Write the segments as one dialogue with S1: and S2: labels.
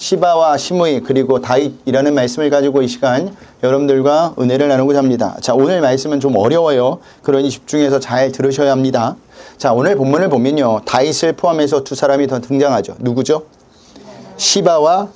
S1: 시바와 시므이 그리고 다윗이라는 말씀을 가지고 이 시간 여러분들과 은혜를 나누고자 합니다. 자, 오늘 말씀은 좀 어려워요. 그러니 집중해서 잘 들으셔야 합니다. 자, 오늘 본문을 보면요, 다윗을 포함해서 두 사람이 더 등장하죠. 누구죠? 시바와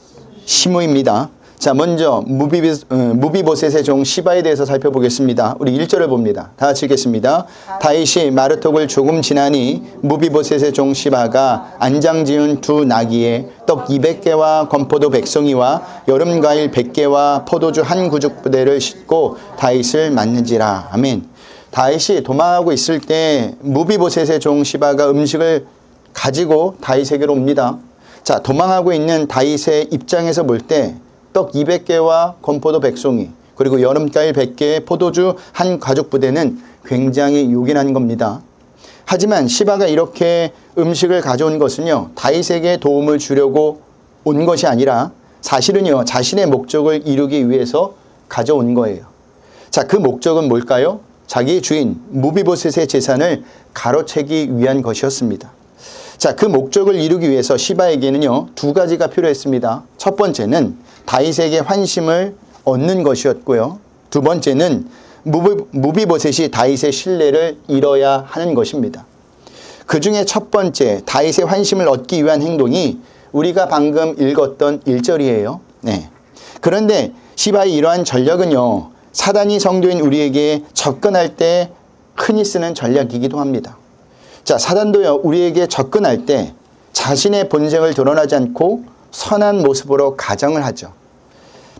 S1: 시므입니다. 자, 먼저 무비보셋의 종 시바에 대해서 살펴보겠습니다. 우리 1절을 봅니다. 다 같이 읽겠습니다. 다윗이 마르톡을 조금 지나니 무비보셋의 종 시바가 안장 지은 두 나귀에 떡 200개와 건포도 100송이와 여름과일 100개와 포도주 한 구죽 부대를 싣고 다윗을 맞는지라. 아멘. 다윗이 도망하고 있을 때 무비보셋의 종 시바가 음식을 가지고 다윗에게로 옵니다. 자, 도망하고 있는 다윗의 입장에서 볼 때 떡 200개와 건포도 100송이 그리고 여름과일 100개 포도주 한 가죽 부대는 굉장히 요긴한 겁니다. 하지만 시바가 이렇게 음식을 가져온 것은요, 다윗에게 도움을 주려고 온 것이 아니라 사실은요, 자신의 목적을 이루기 위해서 가져온 거예요. 자, 그 목적은 뭘까요? 자기 주인 무비보셋의 재산을 가로채기 위한 것이었습니다. 자, 그 목적을 이루기 위해서 시바에게는요, 두 가지가 필요했습니다. 첫 번째는 다윗에게 환심을 얻는 것이었고요. 두 번째는 무비보셋이 다윗의 신뢰를 잃어야 하는 것입니다. 그 중에 첫 번째, 다윗의 환심을 얻기 위한 행동이 우리가 방금 읽었던 1절이에요. 네. 그런데 시바의 이러한 전략은요, 사단이 성도인 우리에게 접근할 때 흔히 쓰는 전략이기도 합니다. 자, 사단도요, 우리에게 접근할 때 자신의 본성을 드러나지 않고 선한 모습으로 가정을 하죠.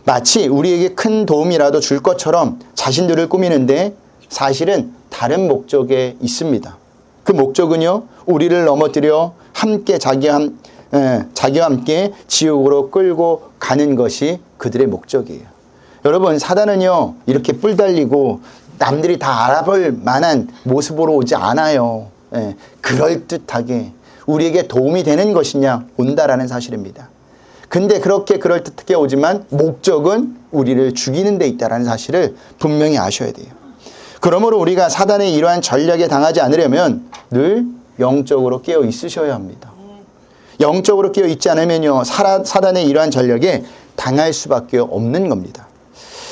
S1: 마치 우리에게 큰 도움이라도 줄 것처럼 자신들을 꾸미는데 사실은 다른 목적에 있습니다. 그 목적은요, 우리를 넘어뜨려 함께 자기와 함께 지옥으로 끌고 가는 것이 그들의 목적이에요. 여러분, 사단은요, 이렇게 뿔 달리고 남들이 다 알아볼 만한 모습으로 오지 않아요. 그럴듯하게 우리에게 도움이 되는 것이냐 온다라는 사실입니다. 근데 그렇게 그럴듯하게 오지만 목적은 우리를 죽이는 데 있다는 사실을 분명히 아셔야 돼요. 그러므로 우리가 사단의 이러한 전략에 당하지 않으려면 늘 영적으로 깨어 있으셔야 합니다. 영적으로 깨어 있지 않으면요, 사단의 이러한 전략에 당할 수밖에 없는 겁니다.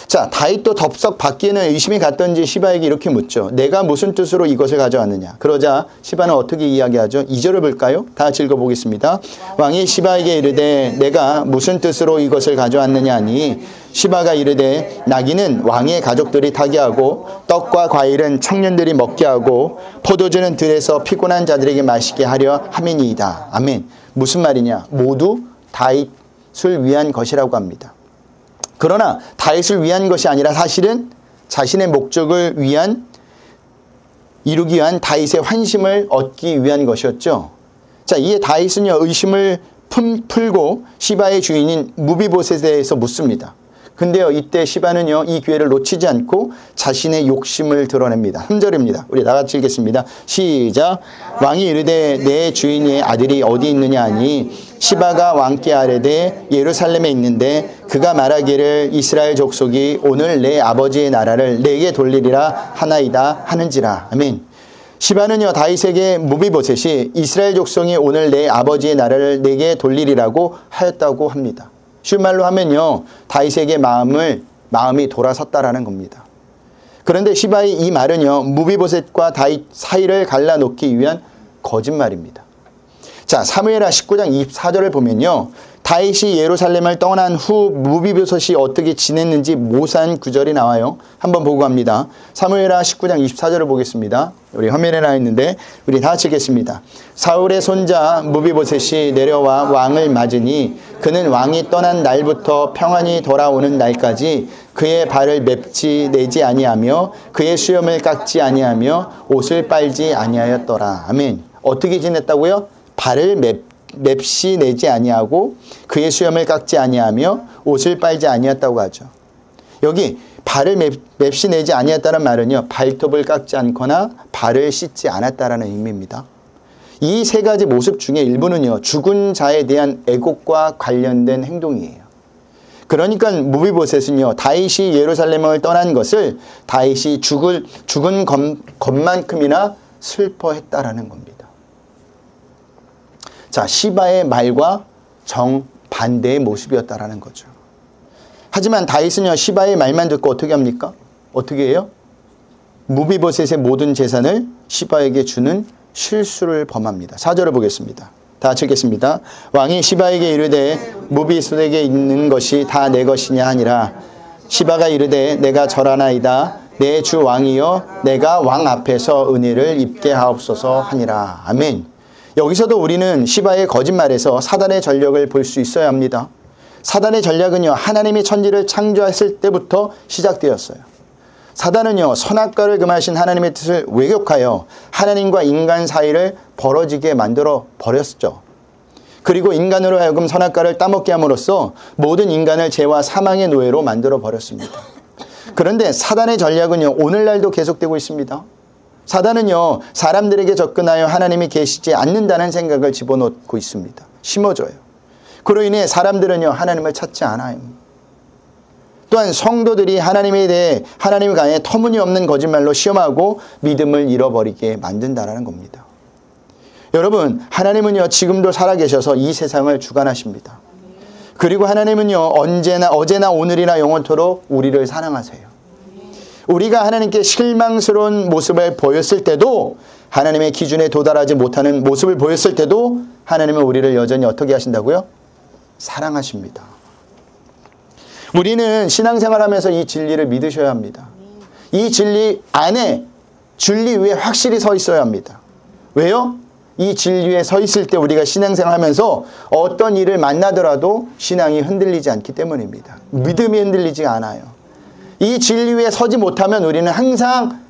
S1: 자, 다윗도 덥석 받기에는 의심이 갔던지 시바에게 이렇게 묻죠. 내가 무슨 뜻으로 이것을 가져왔느냐. 그러자 시바는 어떻게 이야기하죠? 2절을 볼까요? 다 같이 읽어보겠습니다. 왕이 시바에게 이르되 내가 무슨 뜻으로 이것을 가져왔느냐 하니 시바가 이르되 나귀는 왕의 가족들이 타게 하고 떡과 과일은 청년들이 먹게 하고 포도주는 들에서 피곤한 자들에게 마시게 하려 함이니이다. 아멘. 무슨 말이냐? 모두 다윗을 위한 것이라고 합니다. 그러나 다윗을 위한 것이 아니라 사실은 자신의 목적을 이루기 위한 다윗의 환심을 얻기 위한 것이었죠. 자, 이에 다윗은요, 의심을 풀고 시바의 주인인 무비보셋에 대해서 묻습니다. 근데요, 이때 시바는요, 이 기회를 놓치지 않고 자신의 욕심을 드러냅니다. 3절입니다. 우리 나같이 읽겠습니다. 시작. 왕이 이르되 내 주인의 아들이 어디 있느냐 하니 시바가 왕께 아뢰되 예루살렘에 있는데 그가 말하기를 이스라엘 족속이 오늘 내 아버지의 나라를 내게 돌리리라 하나이다 하는지라. 아멘. 시바는요, 다윗에게 무비보셋이 이스라엘 족속이 오늘 내 아버지의 나라를 내게 돌리리라고 하였다고 합니다. 쉬운 말로 하면요, 다윗에게 마음이 돌아섰다라는 겁니다. 그런데 시바의 이 말은요, 무비보셋과 다윗 사이를 갈라놓기 위한 거짓말입니다. 자, 사무엘하 19장 24절을 보면요, 다윗이 예루살렘을 떠난 후 무비보셋이 어떻게 지냈는지 모사한 구절이 나와요. 한번 보고 갑니다. 사무엘하 19장 24절을 보겠습니다. 우리 화면에 나와 있는데 우리 다 같이 읽겠습니다. 사울의 손자 무비보셋이 내려와 왕을 맞으니 그는 왕이 떠난 날부터 평안히 돌아오는 날까지 그의 발을 맵지 내지 아니하며 그의 수염을 깎지 아니하며 옷을 빨지 아니하였더라. 아멘. 어떻게 지냈다고요? 발을 맵시 내지 아니하고 그의 수염을 깎지 아니하며 옷을 빨지 아니했다고 하죠. 여기 발을 맵시 내지 아니했다는 말은요, 발톱을 깎지 않거나 발을 씻지 않았다라는 의미입니다. 이 세 가지 모습 중에 일부는요, 죽은 자에 대한 애곡과 관련된 행동이에요. 그러니까 무비보셋은요, 다윗이 예루살렘을 떠난 것을 다윗이 죽은 것만큼이나 슬퍼했다라는 겁니다. 자, 시바의 말과 반대의 모습이었다라는 거죠. 하지만 다윗은요, 시바의 말만 듣고 어떻게 합니까? 어떻게 해요? 무비보셋의 모든 재산을 시바에게 주는 실수를 범합니다. 4절을 보겠습니다. 다 같이 읽겠습니다. 왕이 시바에게 이르되 무비보셋에게 있는 것이 다 내 것이냐 하니라. 시바가 이르되 내가 절하나이다. 내 주 왕이여 내가 왕 앞에서 은혜를 입게 하옵소서 하니라. 아멘. 여기서도 우리는 시바의 거짓말에서 사단의 전략을 볼 수 있어야 합니다. 사단의 전략은요, 하나님이 천지를 창조했을 때부터 시작되었어요. 사단은요, 선악과를 금하신 하나님의 뜻을 왜곡하여 하나님과 인간 사이를 벌어지게 만들어 버렸죠. 그리고 인간으로 하여금 선악과를 따먹게 함으로써 모든 인간을 죄와 사망의 노예로 만들어 버렸습니다. 그런데 사단의 전략은요, 오늘날도 계속되고 있습니다. 사단은요, 사람들에게 접근하여 하나님이 계시지 않는다는 생각을 집어넣고 있습니다. 심어줘요. 그로 인해 사람들은요, 하나님을 찾지 않아요. 또한 성도들이 하나님에 대해 하나님에 관해 터무니없는 거짓말로 시험하고 믿음을 잃어버리게 만든다라는 겁니다. 여러분, 하나님은요, 지금도 살아계셔서 이 세상을 주관하십니다. 그리고 하나님은요, 언제나 어제나 오늘이나 영원토록 우리를 사랑하세요. 우리가 하나님께 실망스러운 모습을 보였을 때도, 하나님의 기준에 도달하지 못하는 모습을 보였을 때도 하나님은 우리를 여전히 어떻게 하신다고요? 사랑하십니다. 우리는 신앙생활하면서 이 진리를 믿으셔야 합니다. 이 진리 안에 진리 위에 확실히 서 있어야 합니다. 왜요? 이 진리 위에 서 있을 때 우리가 신앙생활하면서 어떤 일을 만나더라도 신앙이 흔들리지 않기 때문입니다. 믿음이 흔들리지 않아요. 이 진리 위에 서지 못하면 우리는 항상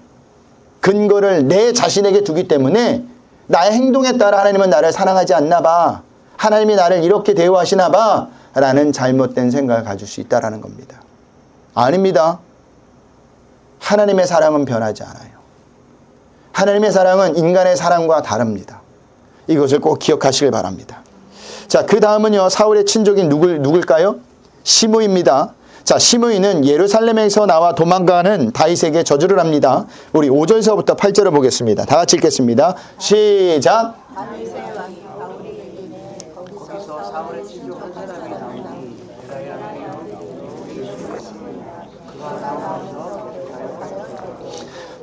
S1: 근거를 내 자신에게 두기 때문에 나의 행동에 따라 하나님은 나를 사랑하지 않나 봐, 하나님이 나를 이렇게 대우하시나 봐 라는 잘못된 생각을 가질 수 있다는 겁니다. 아닙니다. 하나님의 사랑은 변하지 않아요. 하나님의 사랑은 인간의 사랑과 다릅니다. 이것을 꼭 기억하시길 바랍니다. 자, 그 다음은요, 사울의 친족인 누굴까요? 시므이입니다. 자, 시므이는 예루살렘에서 나와 도망가는 다윗에게 저주를 합니다. 우리 5절서부터 8절을 보겠습니다. 다 같이 읽겠습니다. 시작.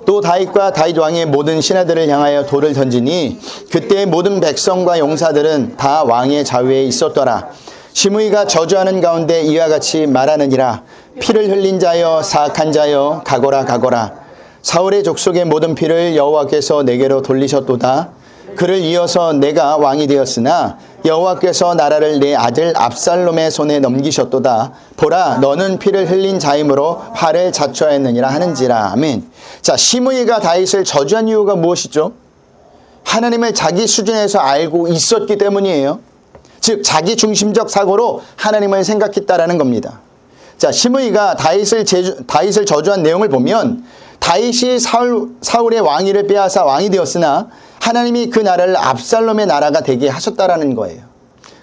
S1: 또 다윗과 다윗 왕의 모든 신하들을 향하여 돌을 던지니 그때 모든 백성과 용사들은 다 왕의 좌우에 있었더라. 시므이가 저주하는 가운데 이와 같이 말하느니라. 피를 흘린 자여, 사악한 자여, 가거라 가거라. 사울의 족속의 모든 피를 여호와께서 내게로 돌리셨도다. 그를 이어서 내가 왕이 되었으나 여호와께서 나라를 내 아들 압살롬의 손에 넘기셨도다. 보라, 너는 피를 흘린 자이므로 화를 자초하였느니라 하는지라. 아멘. 자, 시므이가 다윗을 저주한 이유가 무엇이죠? 하나님을 자기 수준에서 알고 있었기 때문이에요. 즉, 자기 중심적 사고로 하나님을 생각했다라는 겁니다. 자, 시므이가 다윗을 저주한 내용을 보면 다윗이 사울의 왕위를 빼앗아 왕이 되었으나 하나님이 그 나라를 압살롬의 나라가 되게 하셨다라는 거예요.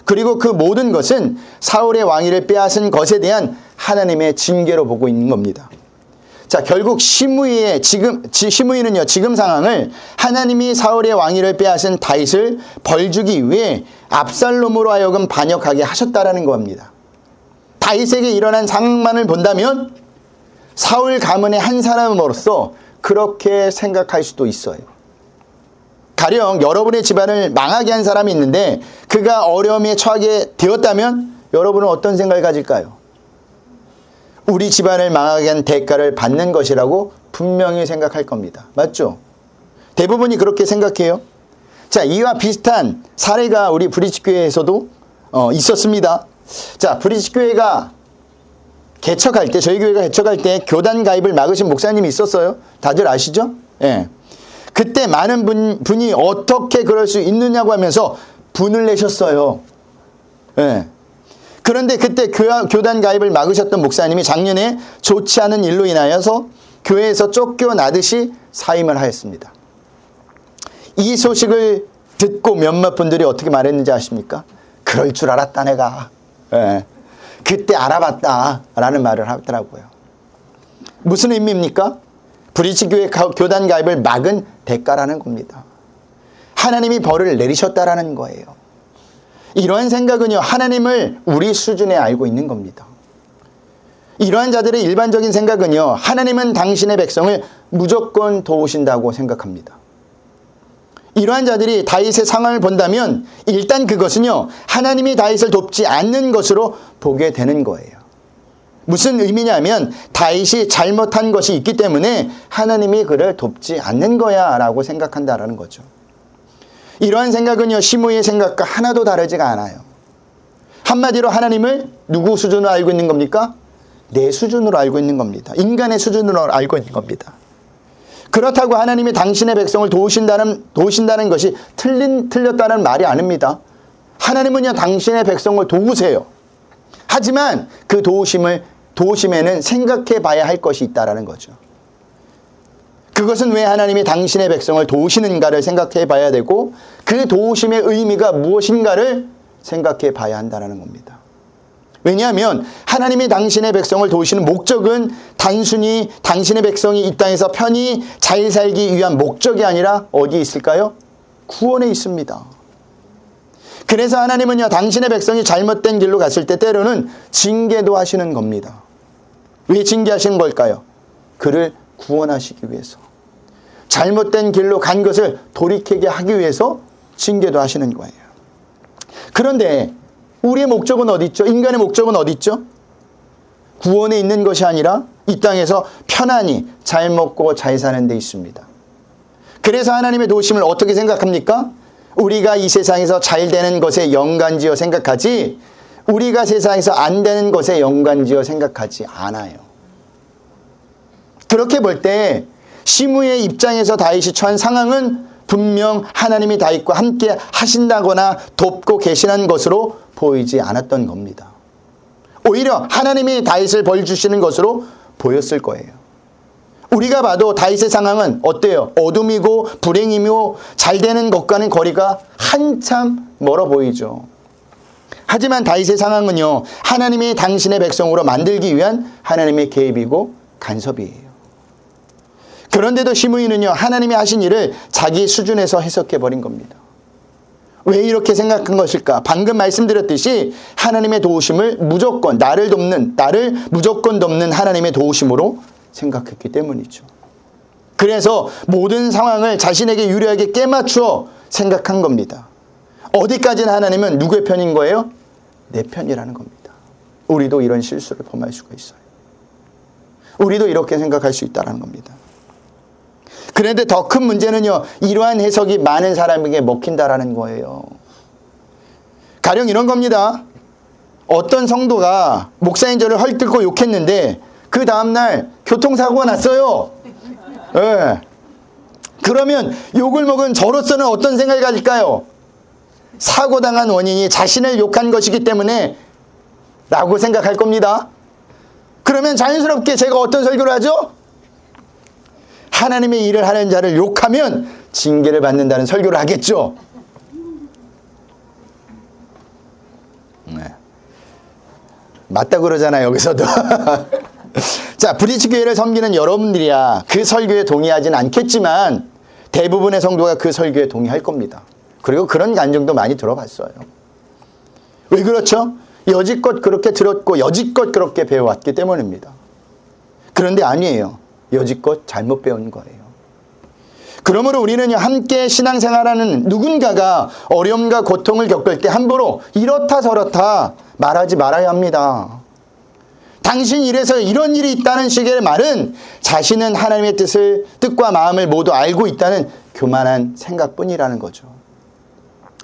S1: 그리고 그 모든 것은 사울의 왕위를 빼앗은 것에 대한 하나님의 징계로 보고 있는 겁니다. 자, 결국 시므이는요, 지금 상황을 하나님이 사울의 왕위를 빼앗은 다윗을 벌주기 위해 압살롬으로 하여금 반역하게 하셨다라는 겁니다. 다윗에게 일어난 상황만을 본다면 사울 가문의 한 사람으로서 그렇게 생각할 수도 있어요. 가령 여러분의 집안을 망하게 한 사람이 있는데 그가 어려움에 처하게 되었다면 여러분은 어떤 생각을 가질까요? 우리 집안을 망하게 한 대가를 받는 것이라고 분명히 생각할 겁니다. 맞죠? 대부분이 그렇게 생각해요. 자, 이와 비슷한 사례가 우리 브리지교회에서도 있었습니다. 자, 브리지교회가 개척할 때, 저희 교회가 개척할 때 교단 가입을 막으신 목사님이 있었어요. 다들 아시죠? 예. 그때 많은 분이 어떻게 그럴 수 있느냐고 하면서 분을 내셨어요. 예. 그런데 그때 교단 가입을 막으셨던 목사님이 작년에 좋지 않은 일로 인하여서 교회에서 쫓겨나듯이 사임을 하였습니다. 이 소식을 듣고 몇몇 분들이 어떻게 말했는지 아십니까? 그럴 줄 알았다 내가. 예. 그때 알아봤다 라는 말을 하더라고요. 무슨 의미입니까? 브리지교회 교단 가입을 막은 대가라는 겁니다. 하나님이 벌을 내리셨다라는 거예요. 이러한 생각은요, 하나님을 우리 수준에 알고 있는 겁니다. 이러한 자들의 일반적인 생각은요, 하나님은 당신의 백성을 무조건 도우신다고 생각합니다. 이러한 자들이 다윗의 상황을 본다면 일단 그것은요, 하나님이 다윗을 돕지 않는 것으로 보게 되는 거예요. 무슨 의미냐면 다윗이 잘못한 것이 있기 때문에 하나님이 그를 돕지 않는 거야 라고 생각한다라는 거죠. 이러한 생각은요, 시므이의 생각과 하나도 다르지가 않아요. 한마디로 하나님을 누구 수준으로 알고 있는 겁니까? 내 수준으로 알고 있는 겁니다. 인간의 수준으로 알고 있는 겁니다. 그렇다고 하나님이 당신의 백성을 도우신다는 것이 틀렸다는 말이 아닙니다. 하나님은요, 당신의 백성을 도우세요. 하지만 그 도우심에는 생각해 봐야 할 것이 있다라는 거죠. 그것은 왜 하나님이 당신의 백성을 도우시는가를 생각해 봐야 되고 그 도우심의 의미가 무엇인가를 생각해 봐야 한다는 겁니다. 왜냐하면 하나님이 당신의 백성을 도우시는 목적은 단순히 당신의 백성이 이 땅에서 편히 잘 살기 위한 목적이 아니라 어디에 있을까요? 구원에 있습니다. 그래서 하나님은요, 당신의 백성이 잘못된 길로 갔을 때 때로는 징계도 하시는 겁니다. 왜 징계하시는 걸까요? 그를 구원하시기 위해서. 잘못된 길로 간 것을 돌이키게 하기 위해서 징계도 하시는 거예요. 그런데 우리의 목적은 어디 있죠? 인간의 목적은 어디 있죠? 구원에 있는 것이 아니라 이 땅에서 편안히 잘 먹고 잘 사는 데 있습니다. 그래서 하나님의 도우심을 어떻게 생각합니까? 우리가 이 세상에서 잘 되는 것에 연관지어 생각하지 우리가 세상에서 안 되는 것에 연관지어 생각하지 않아요. 그렇게 볼 때 시므이의 입장에서 다윗이 처한 상황은 분명 하나님이 다윗과 함께 하신다거나 돕고 계시는 것으로 보이지 않았던 겁니다. 오히려 하나님이 다윗을 벌 주시는 것으로 보였을 거예요. 우리가 봐도 다윗의 상황은 어때요? 어둠이고 불행이며 잘 되는 것과는 거리가 한참 멀어 보이죠. 하지만 다윗의 상황은요, 하나님이 당신의 백성으로 만들기 위한 하나님의 계획이고 간섭이에요. 그런데도 시므이는요, 하나님이 하신 일을 자기 수준에서 해석해버린 겁니다. 왜 이렇게 생각한 것일까? 방금 말씀드렸듯이 하나님의 도우심을 무조건 나를 무조건 돕는 하나님의 도우심으로 생각했기 때문이죠. 그래서 모든 상황을 자신에게 유리하게 깨맞추어 생각한 겁니다. 어디까지나 하나님은 누구의 편인 거예요? 내 편이라는 겁니다. 우리도 이런 실수를 범할 수가 있어요. 우리도 이렇게 생각할 수 있다는 겁니다. 그런데 더 큰 문제는요, 이러한 해석이 많은 사람에게 먹힌다라는 거예요. 가령 이런 겁니다. 어떤 성도가 목사인 저를 헐뜯고 욕했는데 그 다음날 교통사고가 났어요. 네. 그러면 욕을 먹은 저로서는 어떤 생각이 가질까요? 사고당한 원인이 자신을 욕한 것이기 때문에 라고 생각할 겁니다. 그러면 자연스럽게 제가 어떤 설교를 하죠? 하나님의 일을 하는 자를 욕하면 징계를 받는다는 설교를 하겠죠. 네. 맞다 그러잖아요, 여기서도. 자, 브리치 교회를 섬기는 여러분들이야 그 설교에 동의하진 않겠지만 대부분의 성도가 그 설교에 동의할 겁니다. 그리고 그런 간증도 많이 들어봤어요. 왜 그렇죠? 여지껏 그렇게 들었고 여지껏 그렇게 배워왔기 때문입니다. 그런데 아니에요. 여지껏 잘못 배운 거예요. 그러므로 우리는 함께 신앙생활하는 누군가가 어려움과 고통을 겪을 때 함부로 이렇다 저렇다 말하지 말아야 합니다. 당신 이래서 이런 일이 있다는 식의 말은 자신은 하나님의 뜻과 마음을 모두 알고 있다는 교만한 생각뿐이라는 거죠.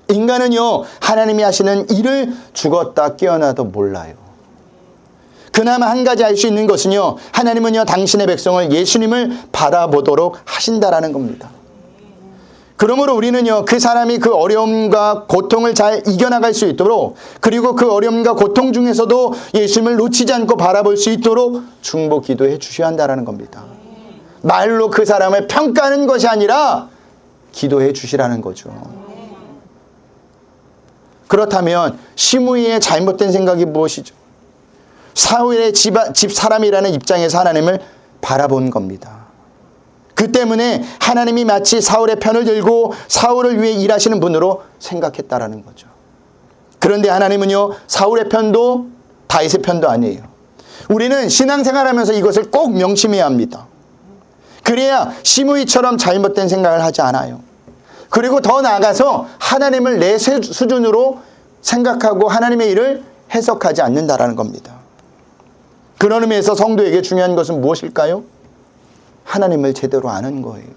S1: 인간은요, 하나님이 하시는 일을 죽었다 깨어나도 몰라요. 그나마 한 가지 알 수 있는 것은요, 하나님은요, 당신의 백성을 예수님을 바라보도록 하신다라는 겁니다. 그러므로 우리는요, 그 사람이 그 어려움과 고통을 잘 이겨나갈 수 있도록, 그리고 그 어려움과 고통 중에서도 예수님을 놓치지 않고 바라볼 수 있도록 중보 기도해 주셔야 한다는 겁니다. 말로 그 사람을 평가하는 것이 아니라 기도해 주시라는 거죠. 그렇다면 시므이의 잘못된 생각이 무엇이죠? 사울의 집 사람이라는 입장에서 하나님을 바라본 겁니다. 그 때문에 하나님이 마치 사울의 편을 들고 사울을 위해 일하시는 분으로 생각했다라는 거죠. 그런데 하나님은요, 사울의 편도 다윗의 편도 아니에요. 우리는 신앙생활하면서 이것을 꼭 명심해야 합니다. 그래야 시므이처럼 잘못된 생각을 하지 않아요. 그리고 더 나아가서 하나님을 내 수준으로 생각하고 하나님의 일을 해석하지 않는다라는 겁니다. 그런 의미에서 성도에게 중요한 것은 무엇일까요? 하나님을 제대로 아는 거예요.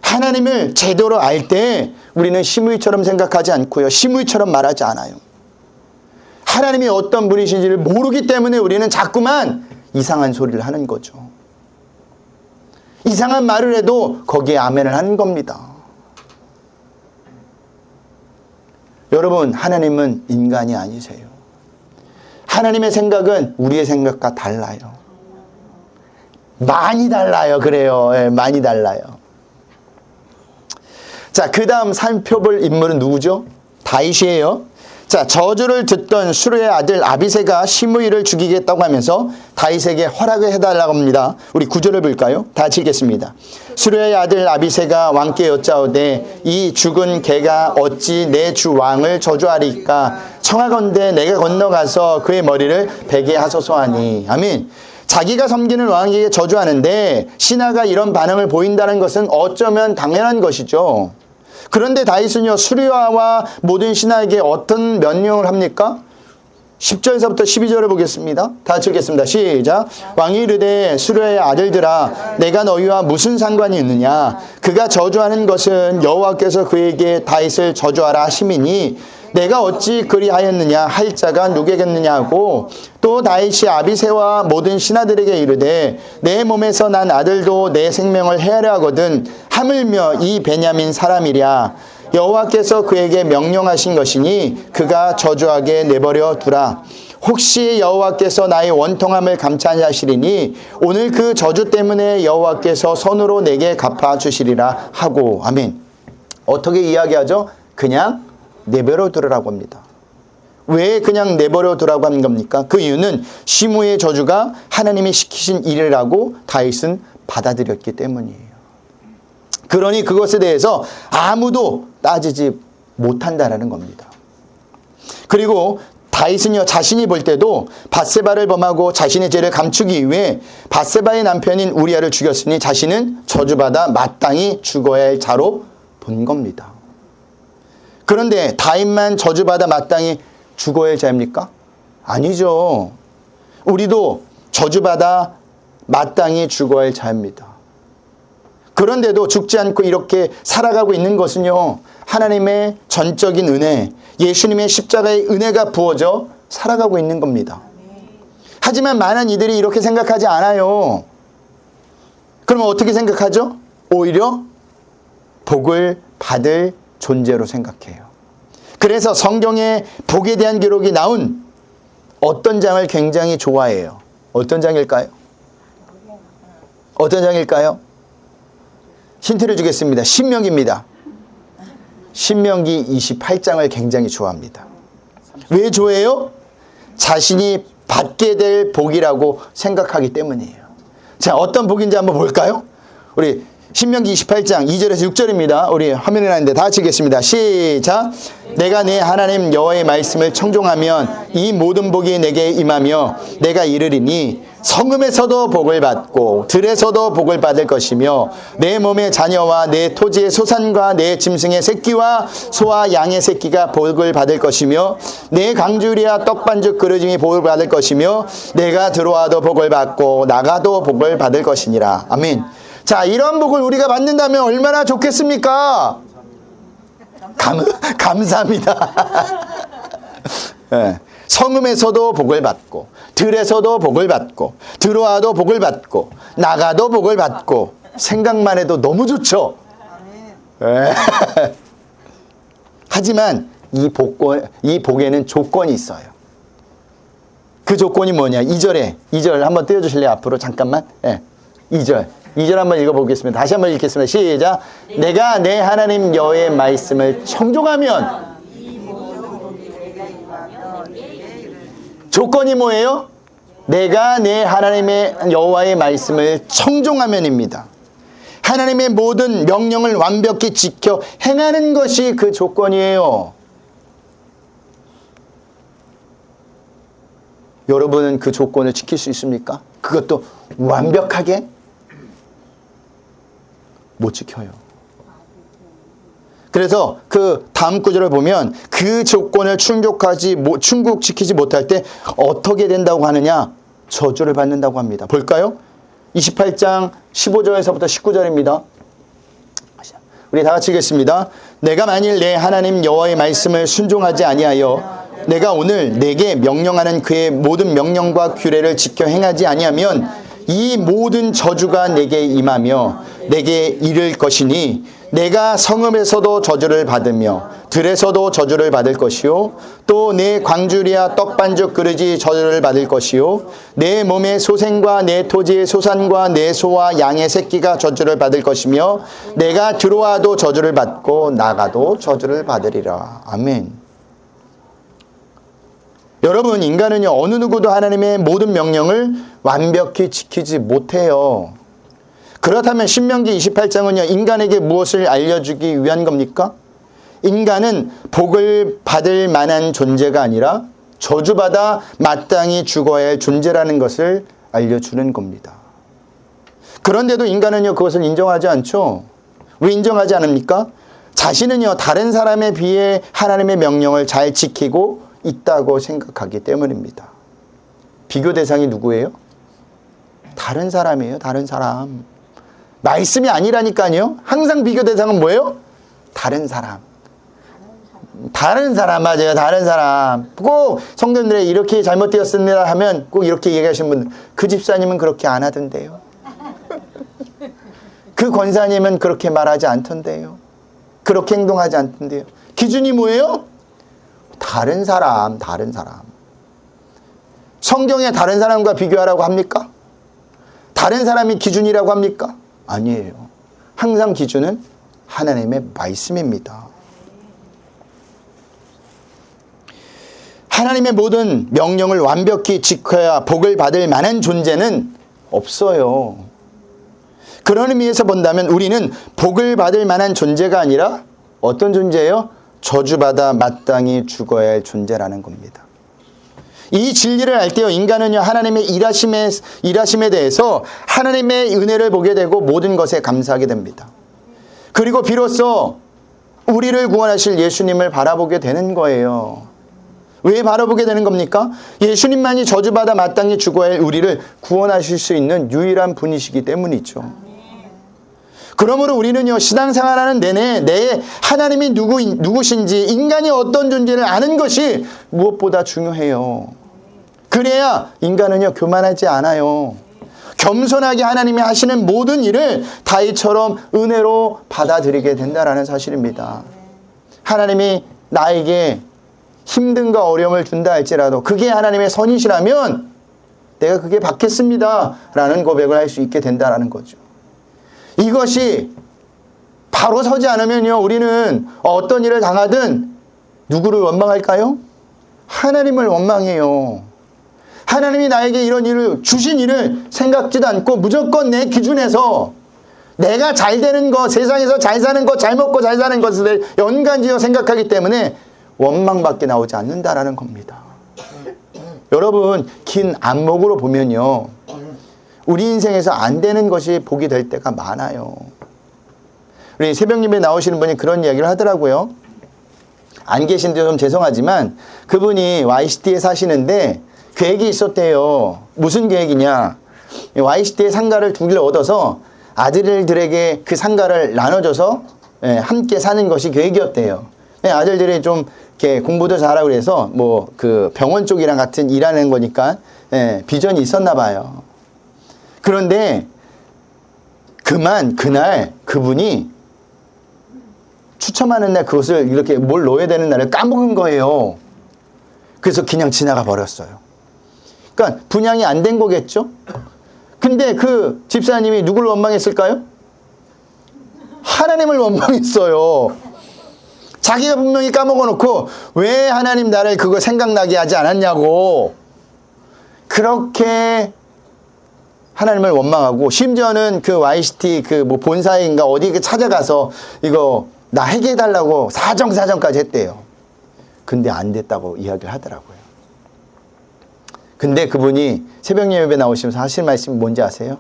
S1: 하나님을 제대로 알 때 우리는 시므이처럼 생각하지 않고요, 시므이처럼 말하지 않아요. 하나님이 어떤 분이신지를 모르기 때문에 우리는 자꾸만 이상한 소리를 하는 거죠. 이상한 말을 해도 거기에 아멘을 하는 겁니다. 여러분, 하나님은 인간이 아니세요. 하나님의 생각은 우리의 생각과 달라요. 많이 달라요. 그래요. 예, 많이 달라요. 자, 그 다음 살펴볼 인물은 누구죠? 다윗이에요. 자, 저주를 듣던 수르의 아들 아비새가 시므이를 죽이겠다고 하면서 다윗에게 허락을 해달라고 합니다. 우리 구절을 볼까요? 다 같이 읽겠습니다. 수르의 아들 아비새가 왕께 여짜오되 이 죽은 개가 어찌 내 주 왕을 저주하리까? 청하건대 내가 건너가서 그의 머리를 베게 하소서 하니. 아멘. 자기가 섬기는 왕에게 저주하는데 신하가 이런 반응을 보인다는 것은 어쩌면 당연한 것이죠. 그런데 다윗은요, 수르야와 모든 신하에게 어떤 명령을 합니까? 10절에서부터 12절을 보겠습니다. 다 같이 읽겠습니다. 시작. 왕이 이르되 수르야의 아들들아, 내가 너희와 무슨 상관이 있느냐? 그가 저주하는 것은 여호와께서 그에게 다윗을 저주하라 하심이니 내가 어찌 그리하였느냐 할 자가 누구겠느냐고. 또 다윗이 아비새와 모든 신하들에게 이르되 내 몸에서 난 아들도 내 생명을 해하려 하거든 하물며 이 베냐민 사람이랴. 여호와께서 그에게 명령하신 것이니 그가 저주하게 내버려 두라. 혹시 여호와께서 나의 원통함을 감찰하시리니 오늘 그 저주 때문에 여호와께서 손으로 내게 갚아주시리라 하고. 아멘. 어떻게 이야기하죠? 그냥 내버려 두라고 합니다. 왜 그냥 내버려 두라고 하는 겁니까? 그 이유는 시므이의 저주가 하나님이 시키신 일이라고 다윗은 받아들였기 때문이에요. 그러니 그것에 대해서 아무도 따지지 못한다라는 겁니다. 그리고 다윗은요, 자신이 볼 때도 밧세바를 범하고 자신의 죄를 감추기 위해 밧세바의 남편인 우리아를 죽였으니 자신은 저주받아 마땅히 죽어야 할 자로 본 겁니다. 그런데 다윗만 저주받아 마땅히 죽어야 할 자입니까? 아니죠. 우리도 저주받아 마땅히 죽어야 할 자입니다. 그런데도 죽지 않고 이렇게 살아가고 있는 것은요, 하나님의 전적인 은혜, 예수님의 십자가의 은혜가 부어져 살아가고 있는 겁니다. 하지만 많은 이들이 이렇게 생각하지 않아요. 그러면 어떻게 생각하죠? 오히려 복을 받을 존재로 생각해요. 그래서 성경에 복에 대한 기록이 나온 어떤 장을 굉장히 좋아해요. 어떤 장일까요? 어떤 장일까요? 힌트를 주겠습니다. 신명기입니다. 신명기 28장을 굉장히 좋아합니다. 왜 좋아해요? 자신이 받게 될 복이라고 생각하기 때문이에요. 자, 어떤 복인지 한번 볼까요? 우리 신명기 28장 2절에서 6절입니다. 우리 화면에 나는데 다 같이 읽겠습니다. 시작. 내가 내 하나님 여호와의 말씀을 청종하면 이 모든 복이 내게 임하며 내가 이르리니 성읍에서도 복을 받고 들에서도 복을 받을 것이며 내 몸의 자녀와 내 토지의 소산과 내 짐승의 새끼와 소와 양의 새끼가 복을 받을 것이며 내 강주리와 떡반죽 그릇이 복을 받을 것이며 내가 들어와도 복을 받고 나가도 복을 받을 것이니라. 아멘. 자, 이런 복을 우리가 받는다면 얼마나 좋겠습니까? 감사합니다. 네. 성읍에서도 복을 받고 들에서도 복을 받고 들어와도 복을 받고 나가도 복을 받고 생각만 해도 너무 좋죠. 네. 하지만 이 복에는 조건이 있어요. 그 조건이 뭐냐? 2절 한번 띄워주실래요? 앞으로 잠깐만. 네. 2절 한번 읽어보겠습니다. 다시 한번 읽겠습니다. 시작. 내가 내 하나님 여호와의 말씀을 청종하면. 조건이 뭐예요? 내가 내 하나님의 여호와의 말씀을 청종하면입니다. 하나님의 모든 명령을 완벽히 지켜 행하는 것이 그 조건이에요. 여러분은 그 조건을 지킬 수 있습니까? 그것도 완벽하게 못 지켜요. 그래서 그 다음 구절을 보면 그 조건을 충족시키지 못할 때 어떻게 된다고 하느냐? 저주를 받는다고 합니다. 볼까요? 28장 15절에서부터 19절입니다. 우리 다 같이 읽겠습니다. 내가 만일 내 하나님 여호와의 말씀을 순종하지 아니하여 내가 오늘 내게 명령하는 그의 모든 명령과 규례를 지켜 행하지 아니하면 이 모든 저주가 내게 임하며 내게 이를 것이니 내가 성읍에서도 저주를 받으며 들에서도 저주를 받을 것이요 또 내 광주리와 떡반죽 그릇이 저주를 받을 것이요 내 몸의 소생과 내 토지의 소산과 내 소와 양의 새끼가 저주를 받을 것이며 내가 들어와도 저주를 받고 나가도 저주를 받으리라. 아멘. 여러분, 인간은요 어느 누구도 하나님의 모든 명령을 완벽히 지키지 못해요. 그렇다면 신명기 28장은요 인간에게 무엇을 알려주기 위한 겁니까? 인간은 복을 받을 만한 존재가 아니라 저주받아 마땅히 죽어야 할 존재라는 것을 알려주는 겁니다. 그런데도 인간은요 그것을 인정하지 않죠. 왜 인정하지 않습니까? 자신은요 다른 사람에 비해 하나님의 명령을 잘 지키고 있다고 생각하기 때문입니다. 비교 대상이 누구예요? 다른 사람이에요. 다른 사람. 말씀이 아니라니까요. 항상 비교 대상은 뭐예요? 다른 사람. 다른 사람 맞아요. 다른 사람. 꼭 성도님들이 이렇게 잘못되었습니다 하면 꼭 이렇게 얘기하시는 분들, 그 집사님은 그렇게 안 하던데요. 그 권사님은 그렇게 말하지 않던데요. 그렇게 행동하지 않던데요. 기준이 뭐예요? 다른 사람, 다른 사람. 성경에 다른 사람과 비교하라고 합니까? 다른 사람이 기준이라고 합니까? 아니에요. 항상 기준은 하나님의 말씀입니다. 하나님의 모든 명령을 완벽히 지켜야 복을 받을 만한 존재는 없어요. 그런 의미에서 본다면 우리는 복을 받을 만한 존재가 아니라 어떤 존재예요? 저주받아 마땅히 죽어야 할 존재라는 겁니다. 이 진리를 알 때요 인간은요 하나님의 일하심에 대해서 하나님의 은혜를 보게 되고 모든 것에 감사하게 됩니다. 그리고 비로소 우리를 구원하실 예수님을 바라보게 되는 거예요. 왜 바라보게 되는 겁니까? 예수님만이 저주받아 마땅히 죽어야 할 우리를 구원하실 수 있는 유일한 분이시기 때문이죠. 그러므로 우리는요 신앙생활하는 내내 내 하나님이 누구신지 인간이 어떤 존재를 아는 것이 무엇보다 중요해요. 그래야 인간은요 교만하지 않아요. 겸손하게 하나님이 하시는 모든 일을 다윗처럼 은혜로 받아들이게 된다는 사실입니다. 하나님이 나에게 힘든가 어려움을 준다 할지라도 그게 하나님의 선이시라면 내가 그게 받겠습니다 라는 고백을 할 수 있게 된다는 거죠. 이것이 바로 서지 않으면요 우리는 어떤 일을 당하든 누구를 원망할까요? 하나님을 원망해요. 하나님이 나에게 이런 일을 주신 일을 생각지도 않고 무조건 내 기준에서 내가 잘 되는 것, 세상에서 잘 사는 것, 잘 먹고 잘 사는 것을 연관지어 생각하기 때문에 원망밖에 나오지 않는다라는 겁니다. 여러분 긴 안목으로 보면요 우리 인생에서 안 되는 것이 복이 될 때가 많아요. 우리 새벽예배 나오시는 분이 그런 이야기를 하더라고요. 안 계신데 좀 죄송하지만 그분이 YCT에 사시는데 계획이 있었대요. 무슨 계획이냐? YCT에 상가를 2개를 얻어서 아들들에게 그 상가를 나눠줘서 함께 사는 것이 계획이었대요. 아들들이 좀 이렇게 공부도 잘하고 그래서 뭐 그 병원 쪽이랑 같은 일하는 거니까 비전이 있었나 봐요. 그런데 그날 그분이 추첨하는 날 그것을 이렇게 뭘 넣어야 되는 날을 까먹은 거예요. 그래서 그냥 지나가 버렸어요. 그러니까 분양이 안 된 거겠죠? 근데 그 집사님이 누구를 원망했을까요? 하나님을 원망했어요. 자기가 분명히 까먹어 놓고 왜 하나님 나를 그거 생각나게 하지 않았냐고 그렇게 하나님을 원망하고 심지어는 그 YCT 그 뭐 본사인가 어디 찾아가서 이거 나 해결해달라고 사정까지 했대요. 근데 안 됐다고 이야기를 하더라고요. 근데 그분이 새벽 예배 나오시면서 하실 말씀이 뭔지 아세요?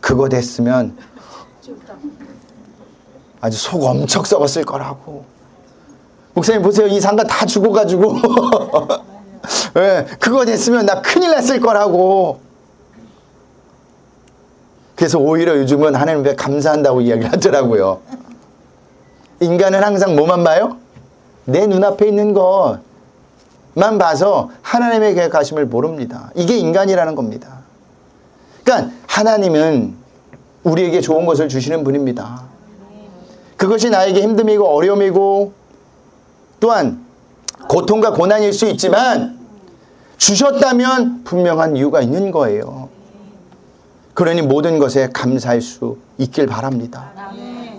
S1: 그거 됐으면 아주 속 엄청 썩었을 거라고. 목사님 보세요. 이 상가 다 죽어가지고 네, 그거 됐으면 나 큰일 났을 거라고. 그래서 오히려 요즘은 하나님께 감사한다고 이야기를 하더라고요. 인간은 항상 뭐만 봐요? 내 눈앞에 있는 것만 봐서 하나님의 계획하심을 모릅니다. 이게 인간이라는 겁니다. 그러니까 하나님은 우리에게 좋은 것을 주시는 분입니다. 그것이 나에게 힘듦이고 어려움이고 또한 고통과 고난일 수 있지만 주셨다면 분명한 이유가 있는 거예요. 그러니 모든 것에 감사할 수 있길 바랍니다.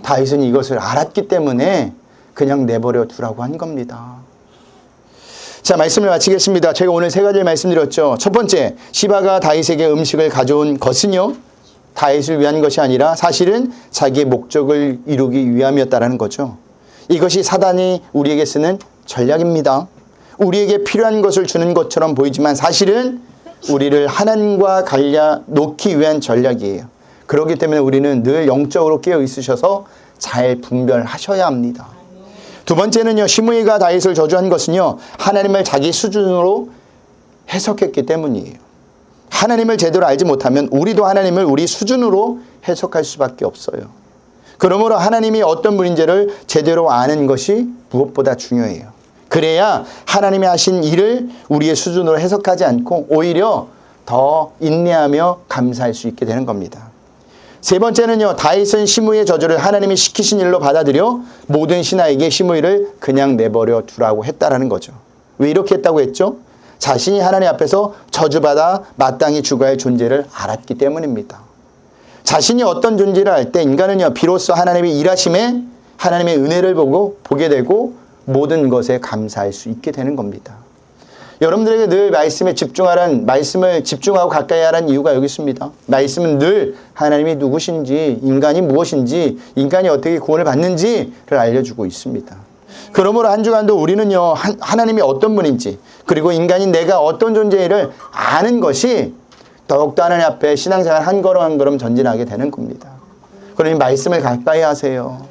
S1: 다윗은 이것을 알았기 때문에 그냥 내버려 두라고 한 겁니다. 자, 말씀을 마치겠습니다. 제가 오늘 세 가지를 말씀드렸죠. 첫 번째, 시바가 다윗에게 음식을 가져온 것은요, 다윗을 위한 것이 아니라 사실은 자기의 목적을 이루기 위함이었다라는 거죠. 이것이 사단이 우리에게 쓰는 전략입니다. 우리에게 필요한 것을 주는 것처럼 보이지만 사실은 우리를 하나님과 갈라놓기 위한 전략이에요. 그렇기 때문에 우리는 늘 영적으로 깨어 있으셔서 잘 분별하셔야 합니다. 두 번째는요, 시므이가 다윗을 저주한 것은요, 하나님을 자기 수준으로 해석했기 때문이에요. 하나님을 제대로 알지 못하면 우리도 하나님을 우리 수준으로 해석할 수밖에 없어요. 그러므로 하나님이 어떤 분인지를 제대로 아는 것이 무엇보다 중요해요. 그래야 하나님이 하신 일을 우리의 수준으로 해석하지 않고 오히려 더 인내하며 감사할 수 있게 되는 겁니다. 세 번째는요, 다윗은 시므이의 저주를 하나님이 시키신 일로 받아들여 모든 신하에게 시므이를 그냥 내버려 두라고 했다라는 거죠. 왜 이렇게 했다고 했죠? 자신이 하나님 앞에서 저주받아 마땅히 죽어야 할 존재를 알았기 때문입니다. 자신이 어떤 존재를 알 때 인간은요, 비로소 하나님의 일하심에 하나님의 은혜를 보게 되고 모든 것에 감사할 수 있게 되는 겁니다. 여러분들에게 늘 말씀에 집중하라는, 말씀을 집중하고 가까이 하라는 이유가 여기 있습니다. 말씀은 늘 하나님이 누구신지, 인간이 무엇인지, 인간이 어떻게 구원을 받는지를 알려주고 있습니다. 그러므로 한 주간도 우리는요, 하나님이 어떤 분인지, 그리고 인간인 내가 어떤 존재를 아는 것이 더욱더 하나님 앞에 신앙생활 한 걸음 한 걸음 전진하게 되는 겁니다. 그러니 말씀을 가까이 하세요.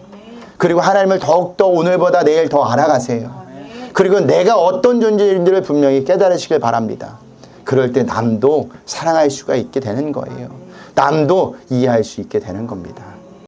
S1: 그리고 하나님을 더욱더 오늘보다 내일 더 알아가세요. 그리고 내가 어떤 존재인지를 분명히 깨달으시길 바랍니다. 그럴 때 남도 사랑할 수가 있게 되는 거예요. 남도 이해할 수 있게 되는 겁니다.